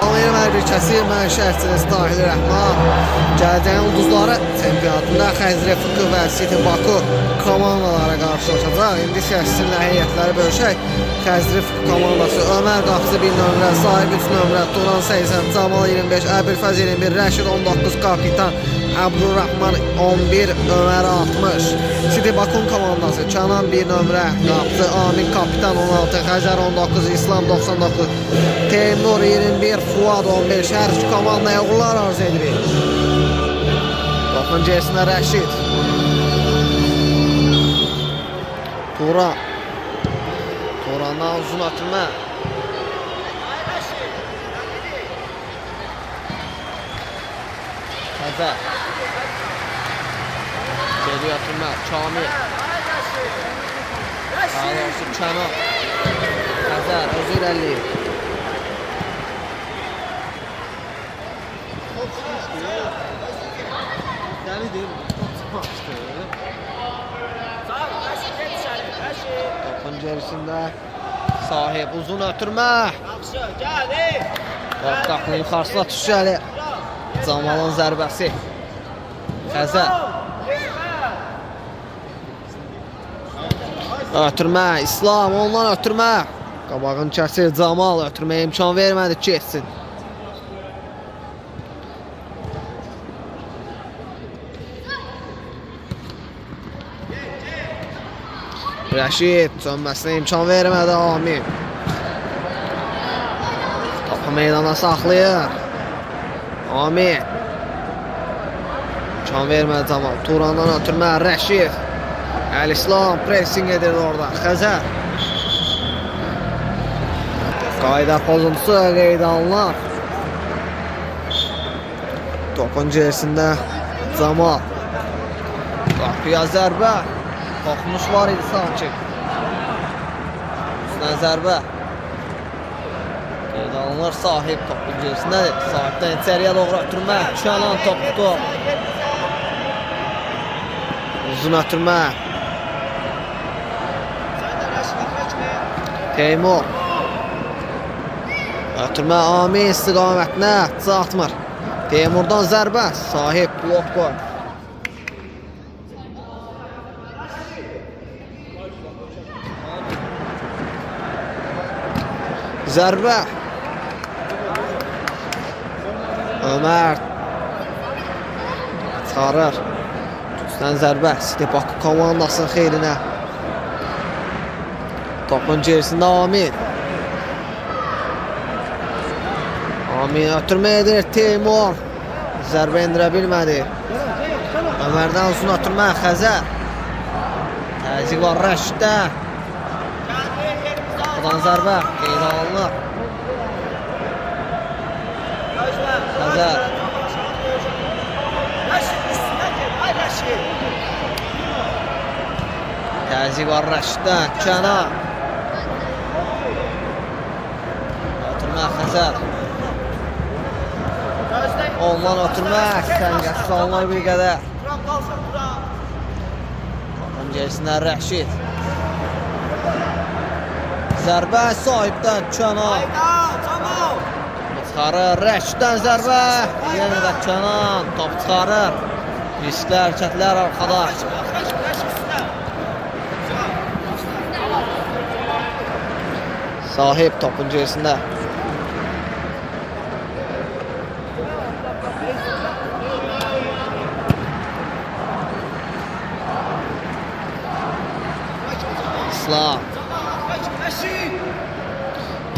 Mərkəzi mən şərhçiniz Tahir Rəhman. Gələcəyin ulduzları çempionatında Xəzrə FK və City Baku komandalara qarşılaşacaq. İndi şərhçisinlə heyətləri bölüşək. Xəzrə FK komandası Ömər Qapısı 1 nömrə, Sahib 3 nömrə, Turan 80, Camal 25, Əbülfəz 21, Rəşid 19, Kapitan Abdurrahman 11, Ömər 60. City Bakun komandası Canan 1 nömrə, Qapısı Amin Kapitan 16, Xəzər 19, İslam 99, Teymur 21, Fuad 15. Hər iki komandaya uğurlar arzu edirik. Bakın Cesinə Rəşid, Turan, Turandan uzun atılma. Xəzər, geri atılma. Kamil, Ağlarsı Kənan, Xəzər özü irəliyir. Topun gerisində Sahib uzun ötürmə. Qapının yuxarısına düşəli. Camalın zərbəsi. Xəzər ötürmə. İslam ondan ötürmə. Qabağını kəsir. Camal ötürməyə imkan vermədi ki, etsin. Rəşid sönməsinə imkan vermədi Amin. Topu meydana saxlayır Amin. İmkan vermədi Camal. Turandan ötürmə Rəşid. Əl-İslam pressing edir orada. Xəzər. Qayda pozuntusu qeydə alınır. Topun gerisində Camal. Qapıya zərbə. Toxunuş var idi sanki. Üstünə zərbə. Qeydə alınır. Sahib topun gerisindədir. Sahibdən içəriyə doğru ötürmə. Kənan top tutub. Uzun ötürmə. Teymur. Ötürmə Amin istiqamətinə çatmır. Teymurdan zərbə. Sahib blok qoy. Zərbə. Ömər çıxarır. Üstdən zərbə. City Baku komandasının xeyrinə. Topun gerisində Amin. Amin ötürmə edir. Teymur zərbə indirə bilmədi. Ömərdən uzun ötürmə. Xəzər. Təzyiq var Rəşiddə. Qapıdan zərbə. Qeydə alınır. Xəzər. Təzyiq var Rəşiddən. Kənan. Ötürmə Xəzər. Ondan ötürmək. Səngəsi salınır bir qədər. Onun gerisində Rəşid. Zərbə sahibdən Kənan. Çıxarır Rəşiddən zərbə. Yenə də Kənan. Top çıxarır. Riskli hərəkətlər arxada. Sahib topun gerisində. İslam.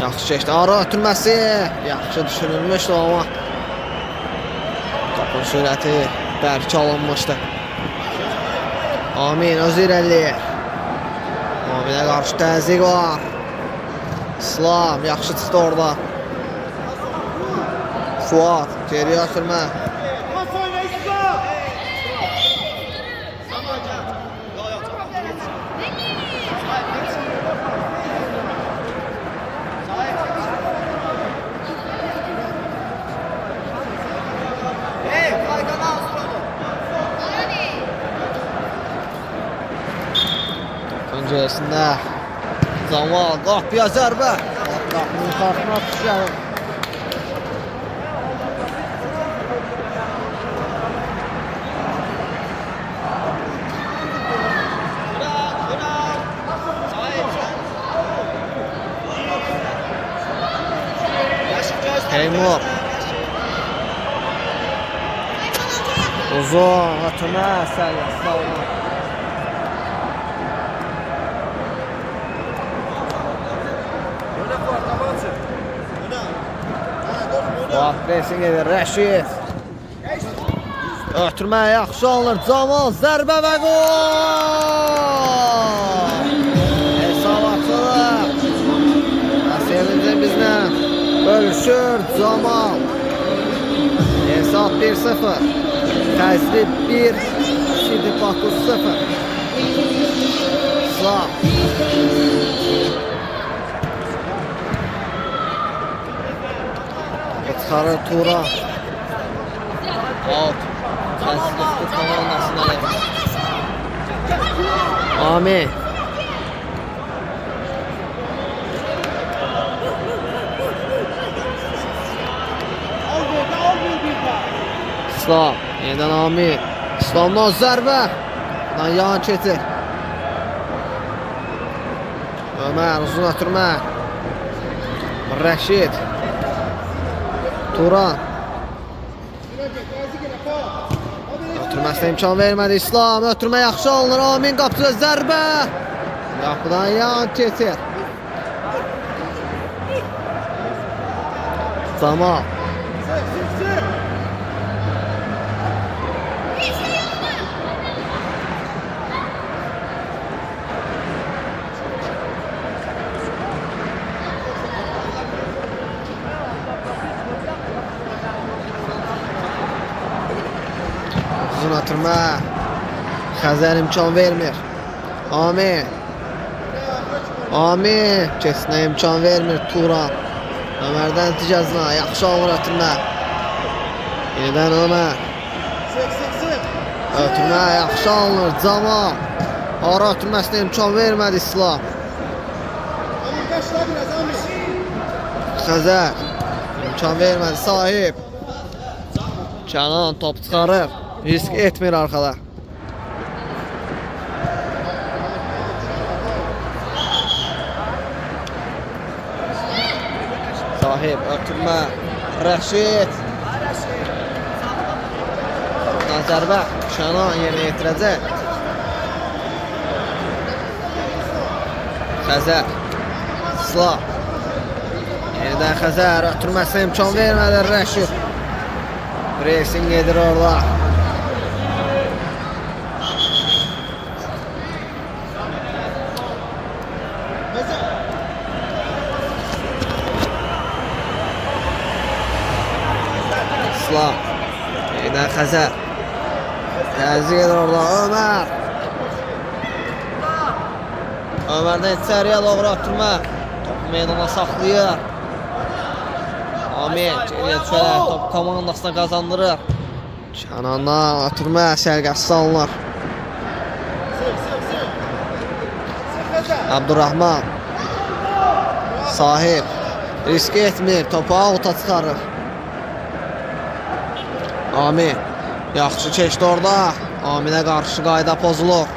Yaxşı keçdi. Ara ötürməsi. Yaxşı düşünülmüşdü amma topun sürəti bərk alınmışdı. Amin özü irəliyir. Aminə qarşı təzyiq var. İslam yaxşı çıxdı orada. Fuad geriyə ötürmə. Öncəsində Camal qapıya zərbə. Qapının qarşısına düşər. Teymur. Uzun atma sərbəst alma. Vaxt versin gedir Rəşid. Ötürmə yaxşı alınır. Camal zərbə və gol. Hesabatçılıq. Sevincin bizlə bölüşür Camal. Hesab 1-0. Xəzri 1, Şidi Baku 0. İslam. Çıxarır Turan. Out. Xəzri komandasına gəlir. Amin. İslam. Yeniden Amin. İslamdan zərbə. Buradan yan keçir. Ömer uzun ötürmə. Rəşid. Turan. Ötürməsinə imkan vermədi İslam. Ötürmə yaxşı alınır. Amin qapıda zərbə. Qapıdan yan keçir. Camal. Uzun atırma. Xəzər imkan vermir. Amin. Amin. Kesinə imkan vermir Turan. Ömer'den ticazına. Yaxşı alır atırma. Yeniden Ömer. Ötürmə yaxşı alınır. Camal. Ara ötürməsinə imkan vermədi İslam. Xəzər. İmkan vermədi sahib. Canan top çıxarır. Risk etmir arkada. Sahib ötürmə. Rəşid. Zərbə. Canan yerinə yetirəcək. Xəzər. İslam. Yenidən Xəzər. Ötürməsinə imkan vermədi Rəşid. Racing gedir orada. İslam. Yeniden Xəzər. Təzyiq edir orada Ömer. Ömer'den içeriye doğru atırma. Topu meydana saxlayır. Amin. Geriye düşərək top komandasına qazandırır. Canandan atırma sərgəsi alınır. Abdurrahman. Sahib. Risk etmir. Topu avuta çıxarır. Amin. Yaxşı keçdi orada. Aminə qarşı qayda pozulur.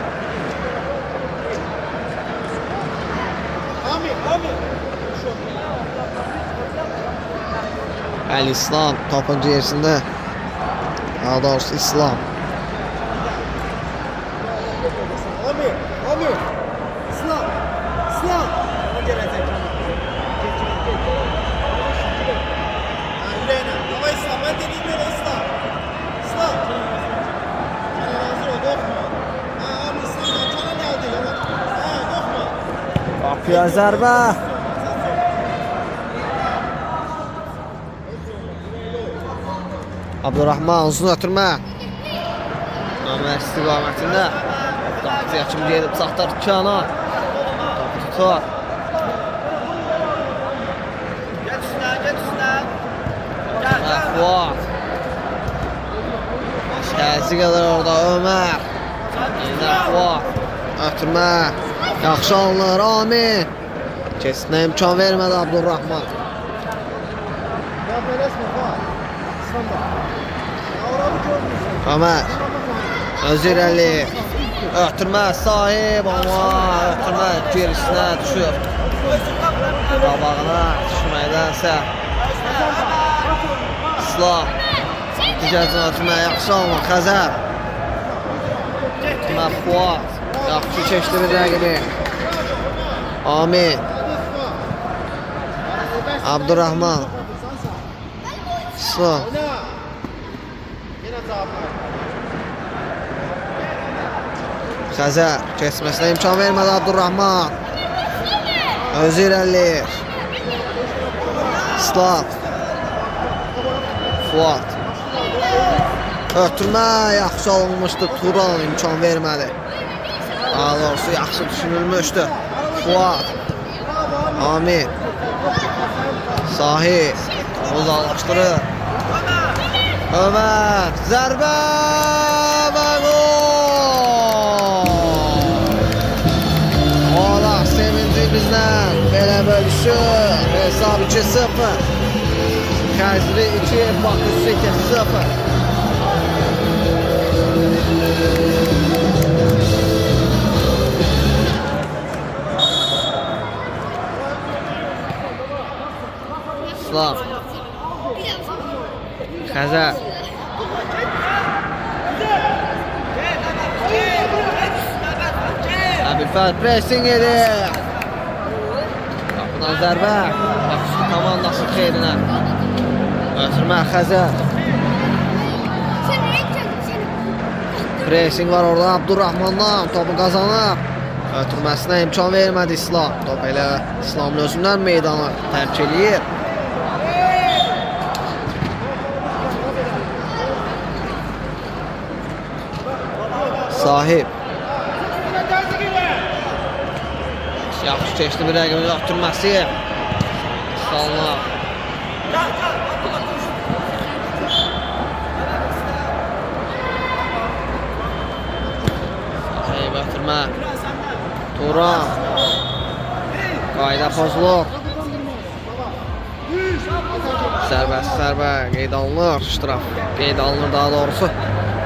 Əl İslam topun gerisində. Daha doğrusu İslam. Amin. İslam. O gelecek. Yüreğine. Ama İslam. Ben dediğim yere İslam. İslam. Hazır ol. Korkma. Amin İslam'dan cana geldi. Korkma. Kapıya zərbə. Abdurrahman uzun ötürmə. Ömer istiqamətində. Qapıya kim gedib saxtar Canan. Topu tutur. Geç üstüne. Fuat. Təzyiq edir orada Ömer. Yeniden Fuat. Ötürmə. Yaxşı alınır Amin. Kesinə imkan vermədi Abdurrahman. Ömer. Özür Əliyev. Ötürmə sahib ama ötürmə gerisinə düşür. Qabağına düşməkdənsə İslam. Digərcə ötürmə yaxşı olmur. Xəzər. Ötürmə Fuat. Yaxşı keçdi bir rəqibi. Amin. Abdurrahman. İslam. Yine cevaplar. Xəzər keçməsinə imkan vermədi Abdurrahman. Özü irəliləyir. İslam. Fuat. Ötürmə yaxşı alınmışdı. Turan imkan vermədi. Daha doğrusu yaxşı düşünülmüşdü. Fuat. Amin. Sahib. Uzaqlaşdırır. Ömer. Zərbə və gol. Ola sevincimizdən belə bölüşür. Hesab 2-0. Kayseri 2, Bakü 8-0. İslam. Xəzər. Əbülfəz pressing edir. Qapıdan zərbə. Baküstü komandası xeyrinə. Ötürmə Xəzər. Pressing var orada Abdurrahmandan. Topu qazanıb. Ötürməsinə imkan vermədi İslam. Top elə İslamın özündən meydanı tərk eləyir. Sahib. Yaxşı keçdi bir rəqibin ötürməsi. İslamlar. Sahib ötürmə. Turan. Qayda pozulur. Sərbəst zərbə qeyd alınır. Ştraf qeyd alınır daha doğrusu.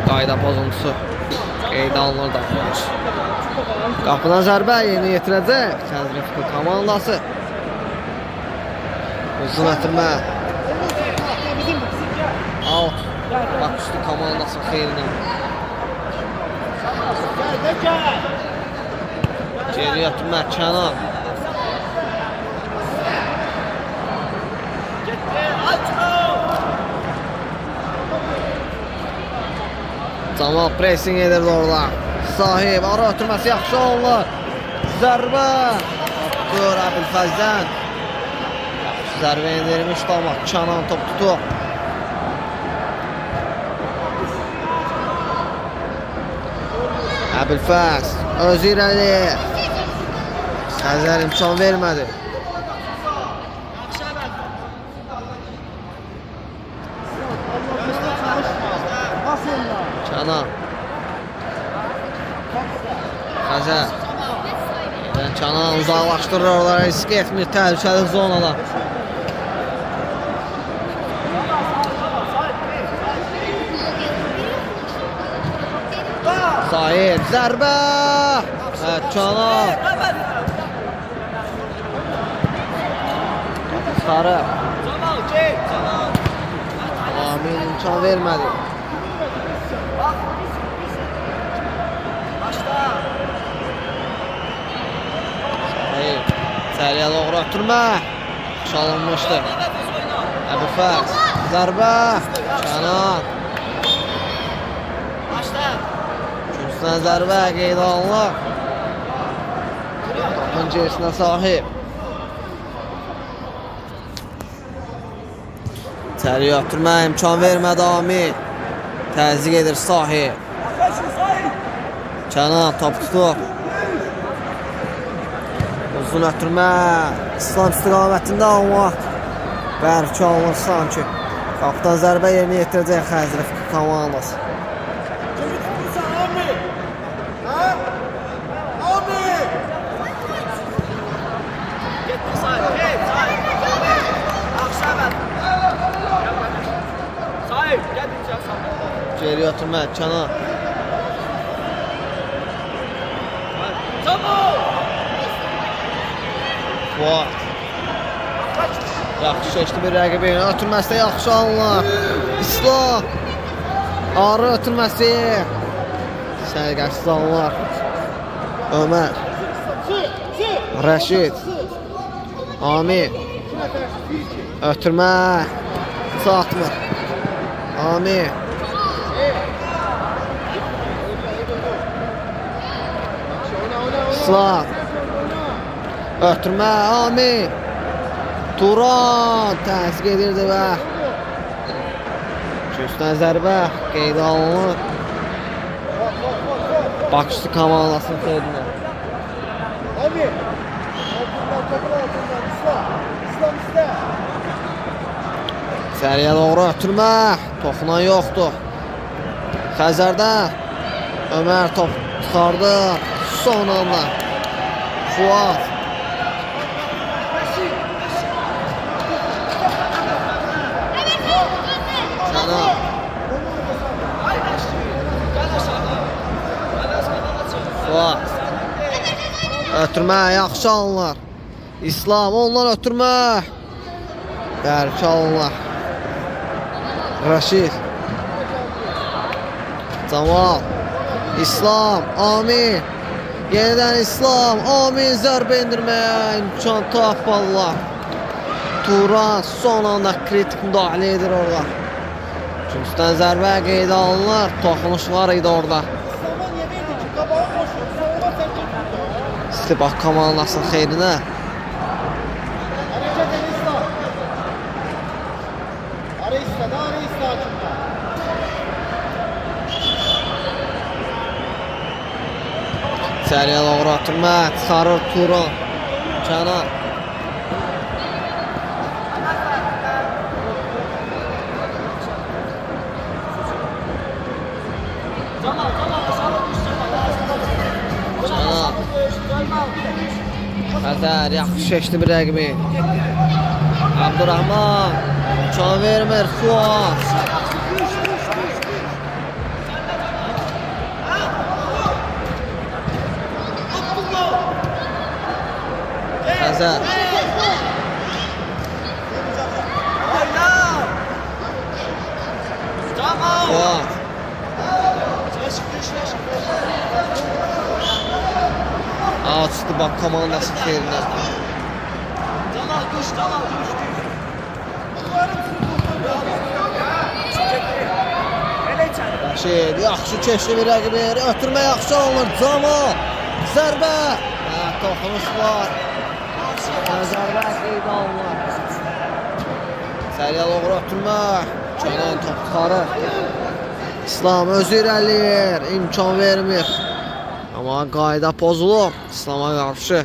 Qayda pozuntusu qeyd alınır daha doğrusu. Qapıdan zərbə yeni yetirəcək Xəzər FK komandası. Uzun ötürmə. Out. Baküstü komandası xeyrinə. Geri ötürmə Kənan. Camal pressing edirdi orada. Sahib ara ötürməsi yaxşı olunur. Zərbə. Qör Əbülfəzdən. Yaxşı zərbə endirmişdi amma Kənan top tutuq. Əbülfəz özü irəliyir. Xəzər imkan vermədi. Kənan. Xəzər. Kənan uzaqlaşdırır oralara, risk etmir təhlükəli zonadan. Sahib zərbə. Evet Kənan. Sarı. Amin imkan vermədi. Hayır. Səriyə doğru ötürmə. Çalınmışdı. Əbülfəz. Zərbə. Kənan. Üçüncüsünə zərbə qeyd alınır. Topun gerisinə sahib. Səriyə ötürmə imkan vermədi Amin. Təzyiq edir sahib. Kənan top tutur. Uzun ötürmə. İslam istiqamətində olmaq. Bərk olmur sanki. Qapıdan zərbə yerinə yetirəcək Xəzər FK komandası. Geri ötürmə Kənan. Fuat. Yaxşı seçdi bir rəqibi. Ötürməsi də yaxşı alınır. İslam. Arı ötürməsi. Sərgəsiz alınır. Ömər. Rəşid. Amir. Ötürmə. Çatmır. Amir. İslam. Ötürmə. Amir. Turan təsdiq edirdi və üstdən zərbə qeydə alınır. Bakısı komandasının xeyrinə. Abi. Altından topun altından İslam iste. İçəriyə doğru ötürmə. Toxunan yoxdur. Xəzərdən Ömər top çıxardı. Son anda Fuat. Fuat. Ötürmə yaxşı alınır. İslam ondan ötürmə. Bərk alınır. Rəşid. Camal. İslam. Amin. Yenidən İslam. Amin zərbə indirməyə imkan tapırlar. Turan son anda kritik müdaxilə edir orada. Üstdən zərbə qeydə alınır. Toxunuş var idi orada. İslam'a niye verdi ki? Kabağı koşuyor. Savunma tercih. İstibah komandasının xeyrinə. Hareket et İslam. Ara istedi. Ara istedi açımda. İçəriyə doğru ötürmə. Çıxarır Turan. Kənar. Xəzər yaxşı seçdi bir rəqibi. Abdurrahman imkan vermir. Fuat. Xəzər. Fuat. Açdı bak komandasının xeyrinə. Rəşid yaxşı keçdi bir rəqibi. Ötürmə yaxşı alınır. Camal. Zərbə. Toxunuş var. Zərbə qeydə alınır. Səriyə doğru ötürmə. Kənan top çıxarır. İslam özü irəliyir. İmkan vermir. Amma qayda pozulub İslama qarşı.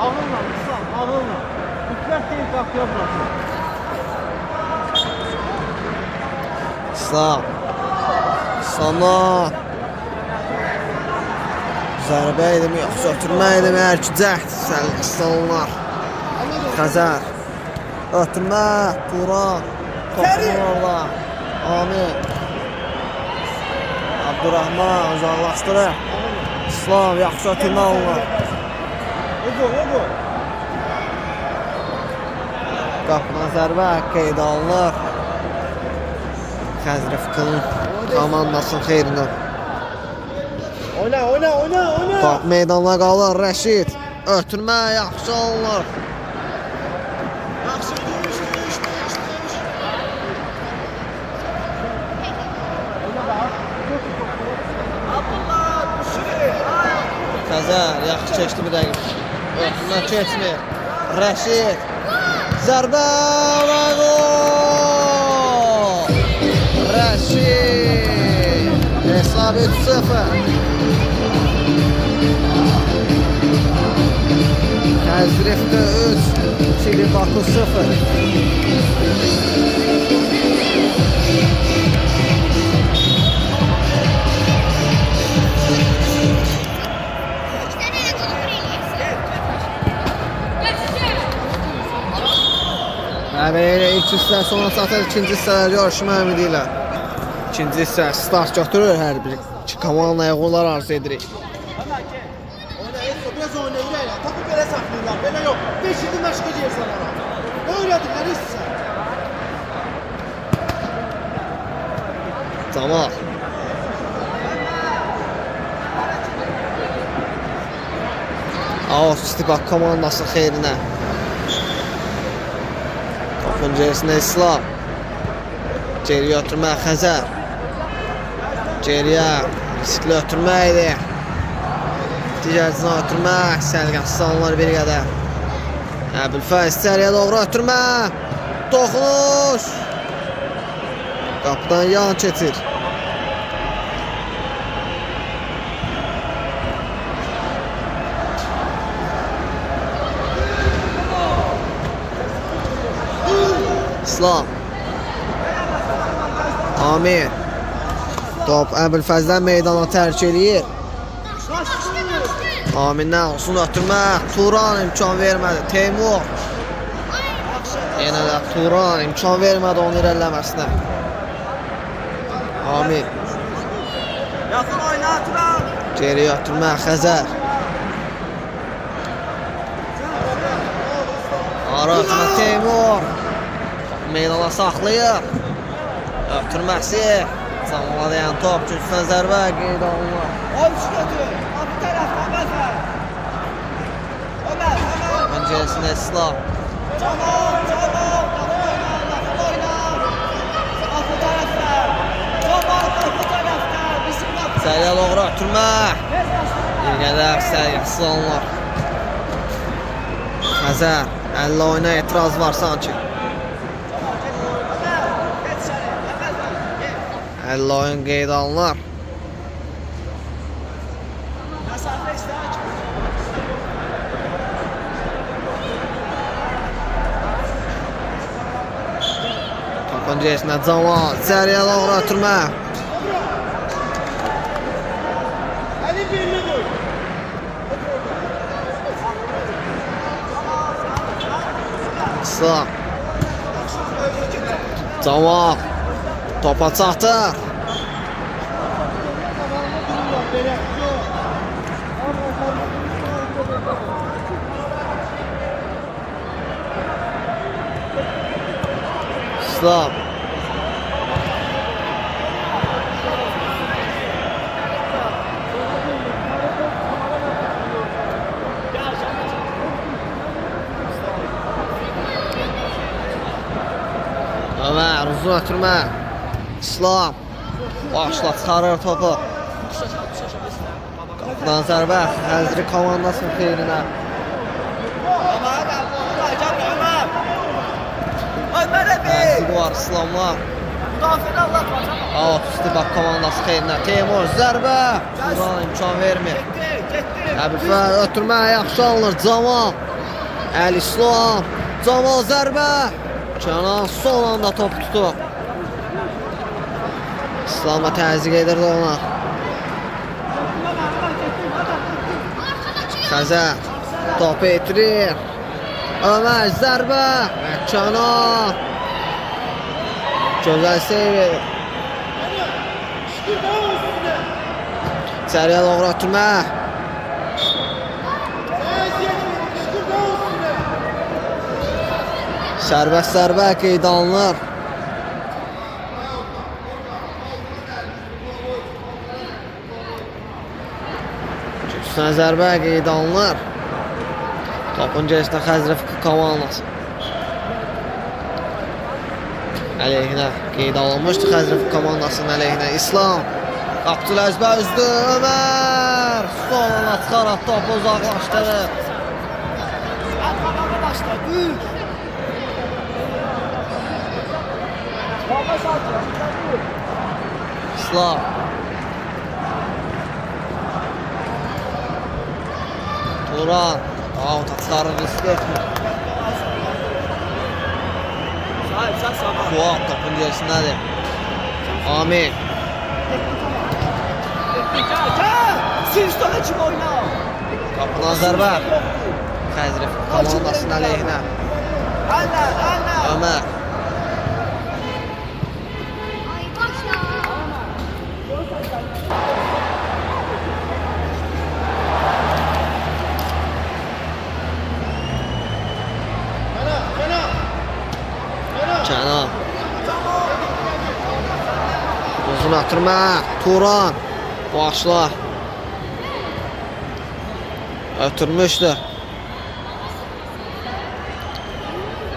Ağınla İslam, ağınla. Mütləq deyil qapıya bırakın. İslam. İslamdan. Zərbə edimi yoxsa ötürmə edimi hər ki cəhd salınlar. Xəzər. Ötürmə. Turan. Toxunur orada. Amin. Abdurrahman uzaqlaşdırır. İslam yaxşı ötürmə alınır. Ego. Qapına zərbə qeydə alınır. Xəzrə Fıkının komandasının xeyrinə. Oyna. Top meydana qalır Rəşid. Ötürmə yaxşı alınır. Yaxşı döyüş. Xəzər yaxşı keçdi bir dəqiqə. Ötürmə keçmir. Rəşid. Zərbə və gol. Rəşid. Hesab 3-0. Xəzrifdə 3, Çili Baku 0. sizə sona çatır. İkinci hissələr görüşmək ümidi ilə. İkinci hissə start götürür hər bir iki komandaya uğurlar arzu edirik. Biraz oynayın ya. Topu belə saxlayırlar. Belə yox. 5 il məşq edirsən ona. Nə öyrədirlər sizə? Tamam. Ağustos İstibak komandası xeyrinə. Topun gerisinə İslam. Geriyə ötürmək Xəzər. Geriyə riskli ötürməkdir. Digərcinə ötürmək. Səlqəsi salınır bir qədər. Əbülfəz içəriyə doğru ötürmə. Toxunuş. Qapıdan yan keçir. İslam. Amir. Top Əbülfəzdən meydana tərk eləyir. Amindən olsun ötürmək. Turan imkan vermədi. Teymur. Yenə də Turan imkan vermədi onun irəliləməsinə. Amir. Yaxın oyna Turan. Geriyə ötürmək Xəzər. Ara ötürmək Teymur. Meydana saxlayıb. Ötürməsi. Zamana dayan top. Gücdən zərbə qeyd olunur. Oyuncu götür. Abi tərəfdən Məfər. Ömər. Öncəsinə İslam. Camal. Oyna. Afı tərəfdən. Camal afı tərəfdən. Bizim afı. Səriyə doğru ötürmə. Bir qədər səriyyəsiz olunur. Xəzər. 50 oyuna etiraz var sanki. 50 oyun qeyd alınır. Topun gerisinə Camal. Səriyə doğru ötürmə. Hadi birini koy. İslam. Camal. Topa çatır. İslam. Ömer uzun ötürmə. İslam. Başla çıxarır topu. Qapıdan zərbə. Xəzri komandasının xeyrinə. Xəzri var İslamlar. Ağustos İstibak komandası xeyrinə. Teymur zərbə. Turan imkan vermir. Əbülfəz ötürmə yaxşı alınır. Camal. Əli İslam. Camal zərbə. Canan son anda top tutub. İslam'a təzyiq edirdi ona. Xəzər topu itirir. Ömər zərbə. Canan. Gözəl seyv edir. İçəriyə doğru ötürmə. Sərbəst zərbə qeyd alınır. Gücdən zərbə qeyd alınır. Topun gerisinə Xəzri Fıkı komandası. Əleyhinə qeyd alınmışdı Xəzri Fıkı komandasının əleyhinə. İslam. Abdüləzbə üzdü. Ömər. Soluna çıxaraq topu uzaqlaşdırır. İslam. Turan. Out atarı risk etmir. Fuat topun gerisindədir. Amin. Qapıdan zərbə. Xəzri komandasının əleyhinə. Ömər. Uzun ötürmə. Turan. Başla. Ötürmüşdü.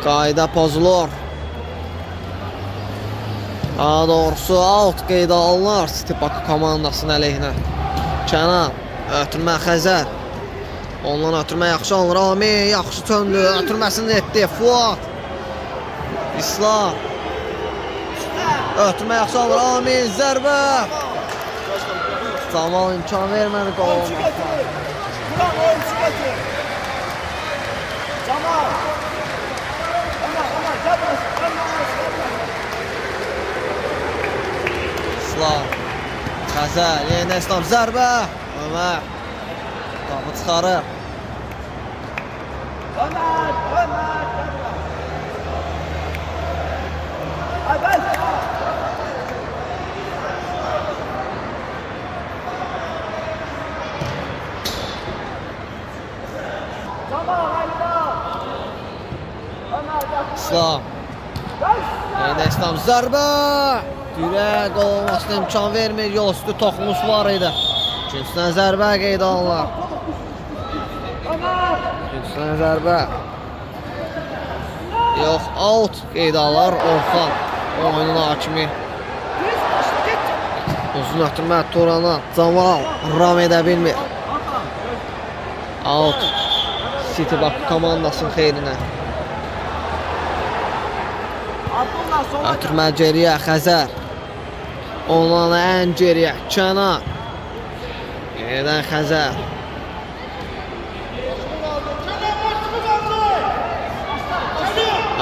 Qayda pozulur. Daha doğrusu out qeydə alınır City Bakı komandasının əleyhinə. Kənan. Ötürmə Xəzər. Ondan ötürmə yaxşı alınır. Amin. Yaxşı töndü. Ötürməsini etdi. Fuat. İslam. Ötürmə yaxşı alır. Amin. Zərbə. Zamal imkan vermədi qol. Oyuncu getirir. Buran oyuncu getirir. Camal. Ama gel İslam. Xəzər. Yenə İslam. Zərbə. Ömər. Topu çıxarır. Ömer. Hadi. İslam. Yenə İslam. Zərbə. Dirək olmasına imkan vermir. Yol üstü toxunuş var idi. İkincisindən zərbə qeydə alınır. İkincisindən zərbə. Yox, out qeydə alır Orxan. Oyunun hakimi. Uzun ötürmə Turana. Camal ram edə bilmir. Out. City Bakı komandasının xeyrinə. Ötürmə geriyə Xəzər. Ondan ən geriyə Kənan. Yenidən Xəzər.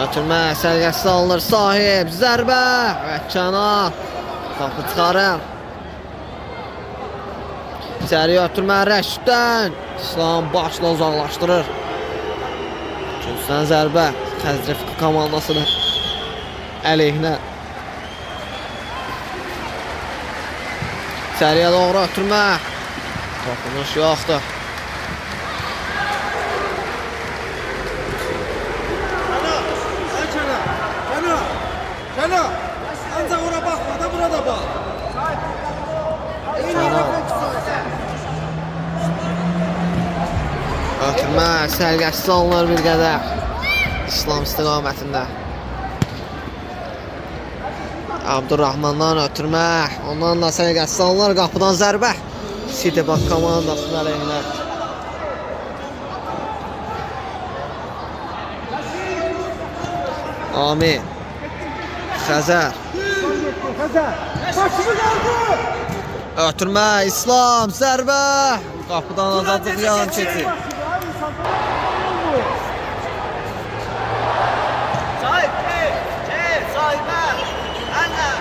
Ötürmə sərgəsiz alınır Sahib. Zərbə və Kənan. Topu çıxarır. İçəriyə ötürmə Rəşiddən. İslam başla uzaqlaşdırır. Üçüncüdən zərbə Xəzri Fıqı komandasının əleyhinə. İçəriyə doğru ötürmə. Toxunuş yoxdur. Kenan. Ancaq ora baxma da burada bax. Ötürmə sərgəsiz alınır bir qədər. İslam istiqamətində. Abdurrahmandan ötürmə. Ondan da sərgəsiz alınır. Qapıdan zərbə. City Bakı komandasının əleyhinə. Amin. Xəzər. Ötürmə İslam. Zərbə. Qapıdan azadlıq yan keçir.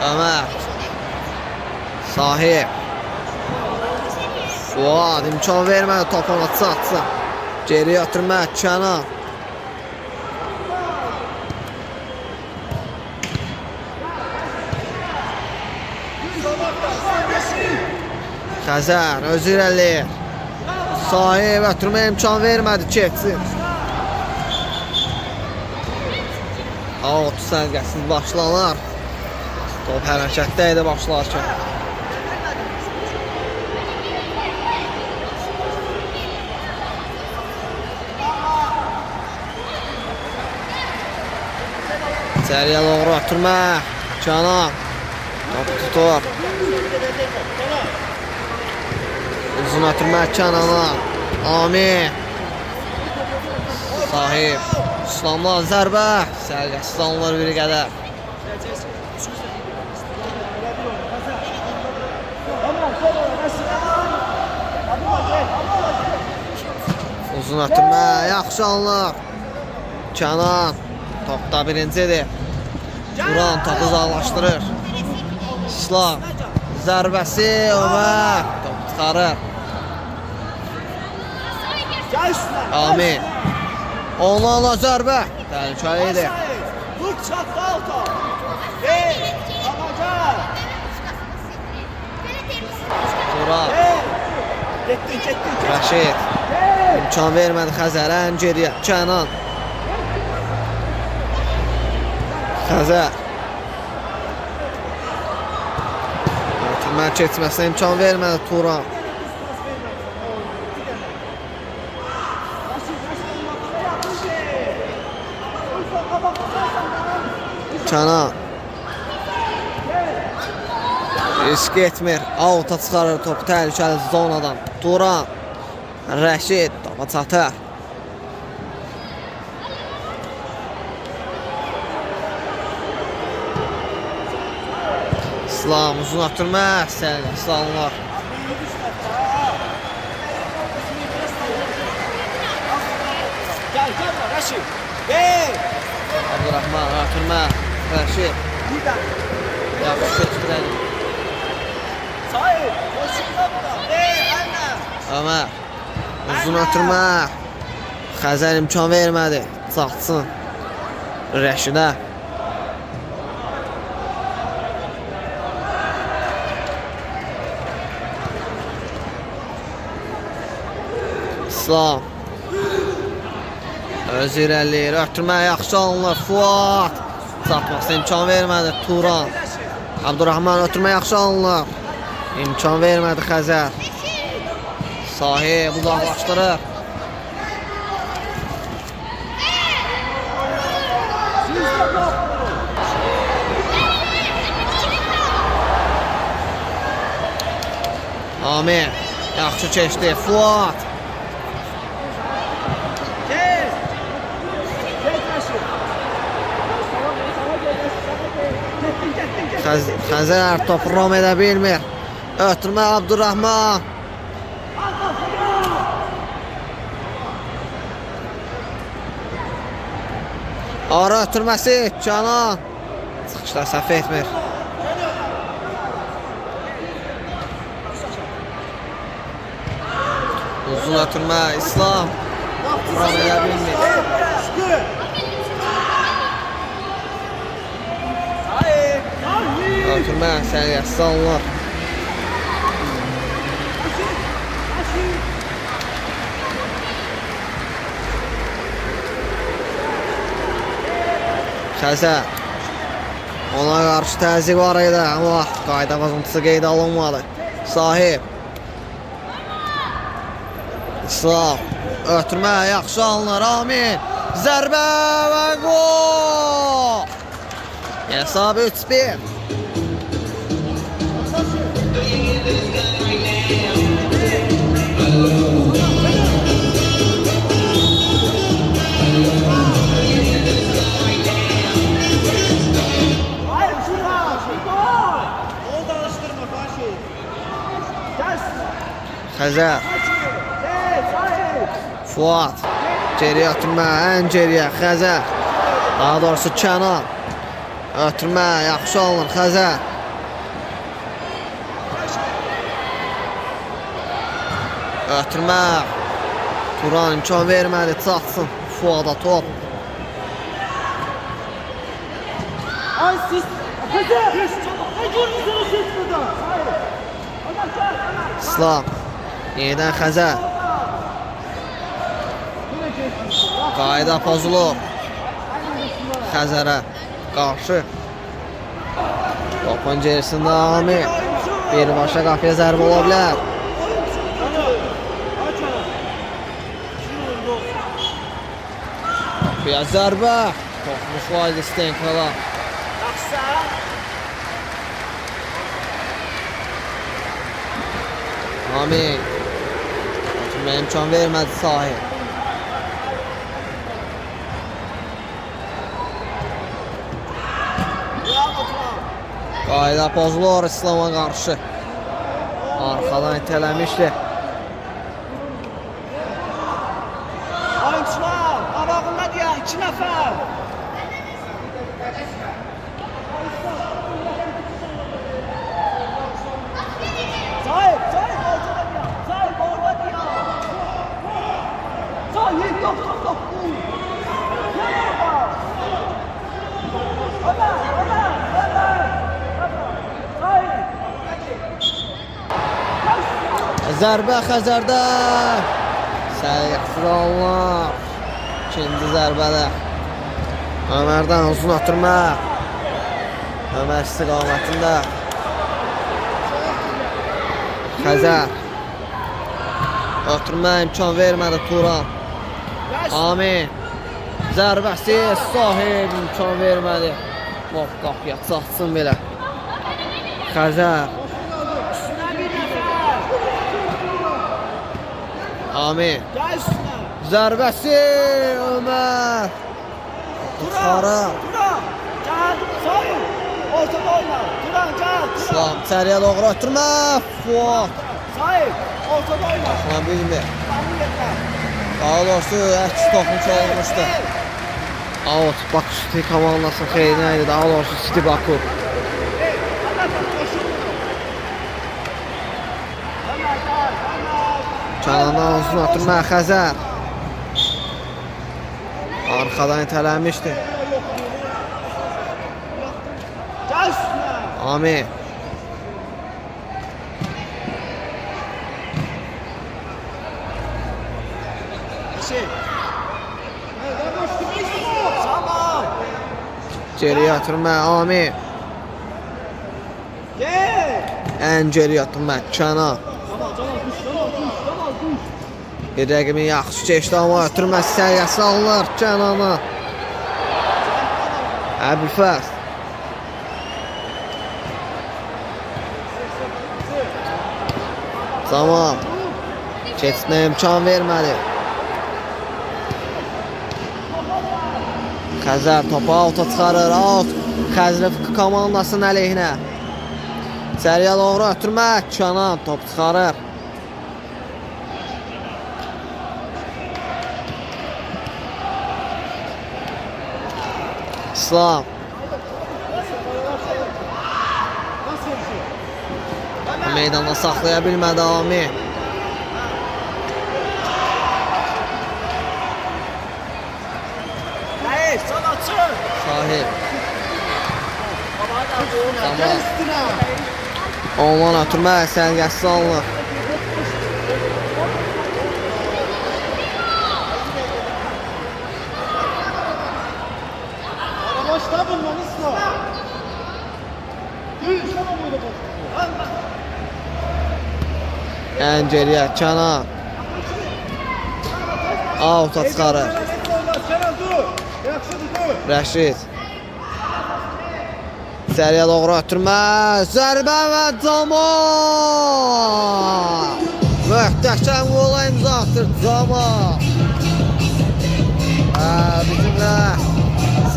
Ömer. Sahib. Fuad imkan vermədi topuna çatsın. Geri ötürmə Kənan. Xəzər özü irəliyir. Sahib ötürmə imkan vermədi keçsin. Out sərgəsiz başlanır. Top hərəkətdə idi başlarkən. İçəriyə doğru ötürmə. Kənan. Topu tutur. Uzun ötürmə Kənana. Amin. Sahib. İslamdan zərbə. Sərgəsiz alınır bir qədər. Uzun ötürmə. Yaxşı alınır. Kənan. Topda birincidir. Turan topu uzaqlaşdırır. İslam. Zərbəsi Ömər. Top çıxarır. Amin. Onlarla zərbə. Təhlükəli idi. Vur çatdal top. Amacar. Turan. Getdin. Rəşid. İmkan vermədi Xəzərə. Ən geriyə. Kənan. Xəzər. Ömer keçməsinə imkan vermədi Turan. Canan risk etmir. Avuta çıxarır topu təhlükəli zonadan. Turan. Rəşid topa çatır. İslam uzun atırma. İslamlar. Gel Rəşid. Hey! Abdurrahman atırma. Rəşid. Yaxşı keçirəli. Sahip, boşluqda burada. Hey, anne! Ömer uzun atırma. Xəzər imkan vermədi. Çatsın Rəşidə. İslam öz irəliyir. Ötürmə yaxşı alınır. Fuat çatmasına imkan vermədi. Turan. Abdurrahman ötürmə yaxşı alınır. İmkan vermədi Xəzər. Sahib uzaqlaşdırır. Amin. Yaxşı keçdi. Fuat. Xəzər topu ram edə bilmir. Ötürmə Abdurrahman. Ara ötürməsi Canan. Çıxışda səhv etmir. Uzun ötürmə İslam. Ram edə bilmir. Ötürmə səviyyəsi alınır. Xəzər ona qarşı təzyiq var idi, amma qayda pozuntusu qeydə alınmadı. Sahib İslam ötürmə yaxşı alınır. Amin. Zərbə və gol. Hesabı 3-1. Xəzər Fuat geriyə ötürmə, ən geriyə Xəzər. Daha doğrusu Canan. Ötürmə yaxşı alınır Xəzər. Ötürmə Turan imkan vermədi, çatsın Fuada top. Ay siz Xəzər! Ne görürsünüz siz burada? İslam yenidən Xəzər. Qayda pozulub Xəzərə qarşı. Topun gerisində Amin. Birbaşa qapıya zərbə ola bilər. Qapıya zərbə. Toxmuş Vaydi Stenkala. Amin. Oturmaya imkan vermədi sahib. Qayda pozulur İslam'a qarşı. Arxadan itələmişdi. Oyuncular, qabağında deyək 2 nəfər. Sahib, ortada deyək. Sahib, orada deyək. Sahib, yok. Zərbə Xəzərdə. Səyyəxsiz Allah. İkinci zərbədə. Ömərdən uzun atırma. Ömər istiqamətində. Xəzər. Ötürmə imkan vermədi Turan. Amin. Zərbəsi sahib imkan vermədi. Bax qapıya çatsın belə. Xəzər. Amin. Zərbəsi Ömər. Tutarı. İslam içəriyə doğru ötürmə. Fuat. Baxma bilmir. Daha doğrusu əks toxunç olmuşdu. Out. Bakı City komandasının xeyrinə idi. Daha doğrusu City Baku. Kənandan uzun ötürmə Xəzər. Arxadan itələmişdi. Amin. Geriye atırma Amin. En geriye atırma Kənan. Bir rəqimin yaxşı keçdi amma ötürmə səviyyəsi alınır Kənana. Əbülfəz. Tamam. Keçinə imkan vermədi. Xəzər topu alta çıxarır. Out. Xəzrə komandasının əleyhinə. İçəriyə doğru ötürmə. Kənan top çıxarır. İslam. Meydanda saxlaya bilmədi Amin. Sahib. Tamam. Oğlan ötürmə sərgəsiz alınır. En geriye Kənan. Out'a çıxarır. Rəşid. İçəriyə doğru ötürmə. Zərbə və Camal. Möhtəşəm qola imza atır Camal. Bizimlə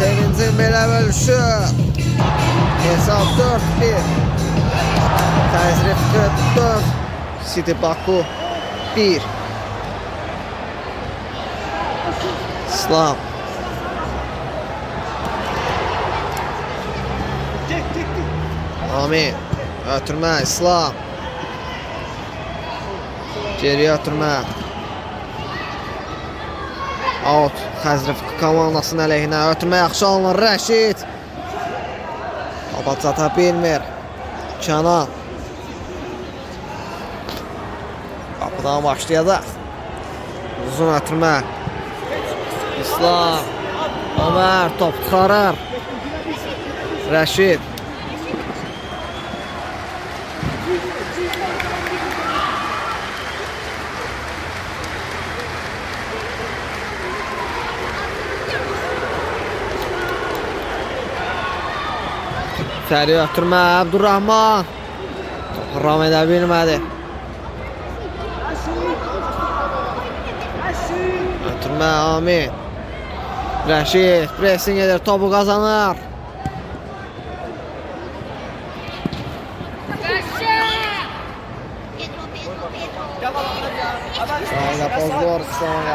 sevincin belə bölüşür. Hesab 4-1. Təzrif 44. City Baku 1. İslam. Amin. Ötürmə İslam. Geriyə ötürmə. Out. Xəzrif komandasının əleyhinə ötürmə yaxşı alınır Rəşid. Topa çata bilmir. Kənan. Qapıdan başlayacaq. Uzun ötürmə. İslam. Ömər top çıxarır. Rəşid. İçəri ötürmə Abdurrahman. Ram edə bilmədi. Ötürmə Amin. Rəşid pressing edir, topu qazanır. Sağda pozlar İslam'a.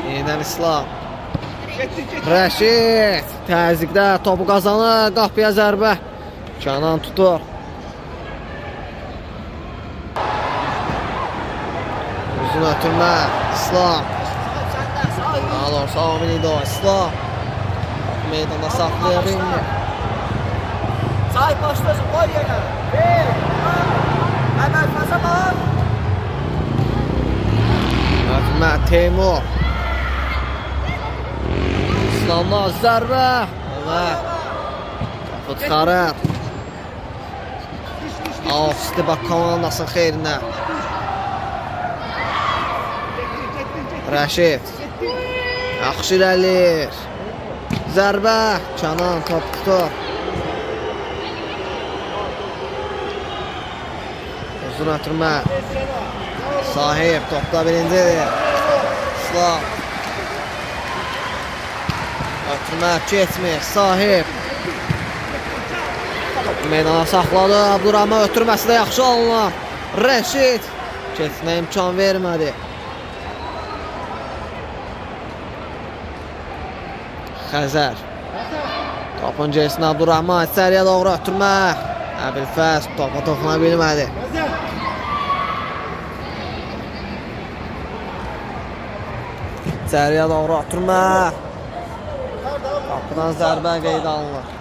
Yeniden İslam. Rəşid təzyiqdə topu qazanır, qapıya zərbə. Kənan tutur. Uzun ötürmə İslam. Daha doğrusu Amin idi o İslam. Meydanda saxlaya bilmir. Sahip başlasın, koy yerine. Hemen fasa bak. Ötürmə Teymur. İslamla zərbə. Ömər. Topu çıxarır. Avsti bak komandasının xeyrinə. Rəşid. Yaxşı irəliyir. Zərbə. Kənan top tutur. Uzun ötürmə. Sahib topda birincidir. Slav. Ötürmə keçmir. Sahib. Meydana saxladı. Abdurrahman ötürməsi də yaxşı alınır. Rəşid. Keçmə imkan vermədi. Xəzər. Topun Ceysin Abdurrahman içəriyə doğru ötürmə. Əbilfəz topa toxuna bilmədi. İçəriyə doğru ötürmə. Qapıdan zərbə qeyd alınır.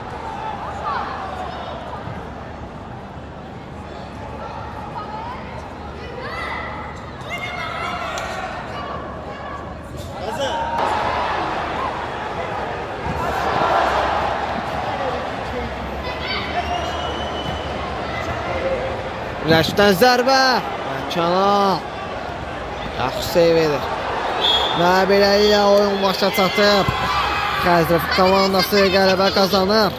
Rəşiddən zərbə. Kənan. Yaxşı seyv edir. Və beləliklə oyun başa çatıb. Xəzrəf komandası qələbə qazanır.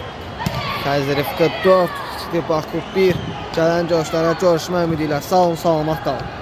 Xəzrəf 4, Citi Baku 1. Gələn görüşlərə görüşmək ümidi ilə sağ olun, salamat qalın.